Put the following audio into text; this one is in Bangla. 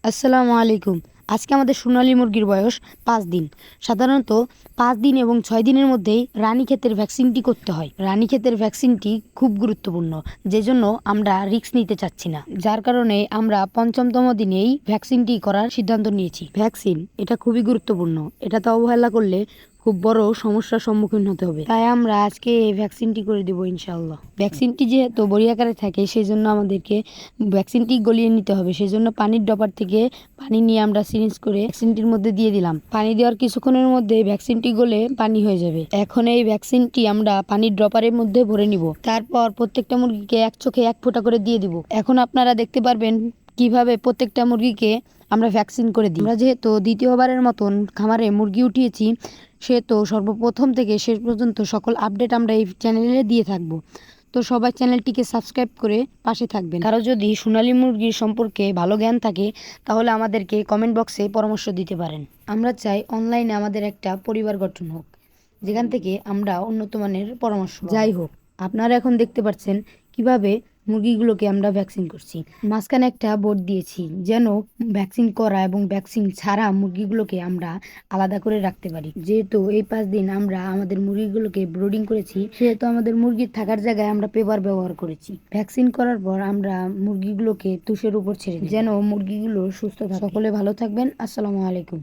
আসসালামু আলাইকুম। আজকে আমাদের সোনালী মুরগির বয়স ৫ দিন। সাধারণত ৫ দিন এবং ৬ দিনের মধ্যেই রানীক্ষেতের ভ্যাকসিনটি করতে হয়। রানীক্ষেতের ভ্যাকসিনটি খুব গুরুত্বপূর্ণ, যেজন্য আমরা রিস্ক নিতে চাচ্ছি না। যার কারণে আমরা ৫ম দিনেই ভ্যাকসিনটি করার সিদ্ধান্ত নিয়েছি। ভ্যাকসিন এটা খুবই গুরুত্বপূর্ণ। এটাতে অবহেলা করলে খুব বড় সমস্যার সম্মুখীন হতে হবে। তাই আমরা আজকে এই ভ্যাকসিনটি করে দেব ইনশাআল্লাহ। ভ্যাকসিনটি যেহেতু বড়ি আকারে থাকে, সেজন্য আমাদেরকে ভ্যাকসিনটি গলিয়ে নিতে হবে। সেজন্য পানির ড্রপার থেকে পানি নিয়ে আমরা সিরিঞ্জ করে ভ্যাকসিনটির মধ্যে দিয়ে দিলাম। পানি দেওয়ার কিছুক্ষণের মধ্যে ভ্যাকসিনটি গলে পানি হয়ে যাবে। এখন এই ভ্যাকসিনটি আমরা পানির ড্রপারের মধ্যে ভরে নিব। তারপর প্রত্যেকটা মুরগিকে এক চোখে এক ফোঁটা করে দিয়ে দিব। এখন আপনারা দেখতে পারবেন কিভাবে প্রত্যেকটা মুরগিকে আমরা ভ্যাকসিন করে দিই। আমরা যেহেতু দ্বিতীয়বারের মতন খামারে মুরগি উঠিয়েছি, সেহেতু সর্বপ্রথম থেকে শেষ পর্যন্ত সকল আপডেট আমরা এই চ্যানেলে দিয়ে থাকবো। তো সবাই চ্যানেলটিকে সাবস্ক্রাইব করে পাশে থাকবেন। কারো যদি সোনালী মুরগির সম্পর্কে ভালো জ্ঞান থাকে, তাহলে আমাদেরকে কমেন্ট বক্সে পরামর্শ দিতে পারেন। আমরা চাই অনলাইনে আমাদের একটা পরিবার গঠন হোক, যেখান থেকে আমরা উন্নত মানের পরামর্শ পাবো। যাই হোক, আপনারা এখন দেখতে পাচ্ছেন কিভাবে মুরগিগুলোকে আমরা ভ্যাকসিন করছি। মাঝখানে একটা বোর্ড দিয়েছি, যেন ভ্যাকসিন করা এবং ভ্যাকসিন ছাড়া মুরগিগুলোকে আমরা আলাদা করে রাখতে পারি। যেহেতু এই ৫ দিন আমরা আমাদের মুরগিগুলোকে ব্রুডিং করেছি, সেহেতু আমাদের মুরগির থাকার জায়গায় আমরা পেপার ব্যবহার করেছি। ভ্যাকসিন করার পর আমরা মুরগিগুলোকে তুষের উপর ছেড়ে দিই, যেন মুরগিগুলো সুস্থ থাকে। সকলে ভালো থাকবেন। আসসালামু আলাইকুম।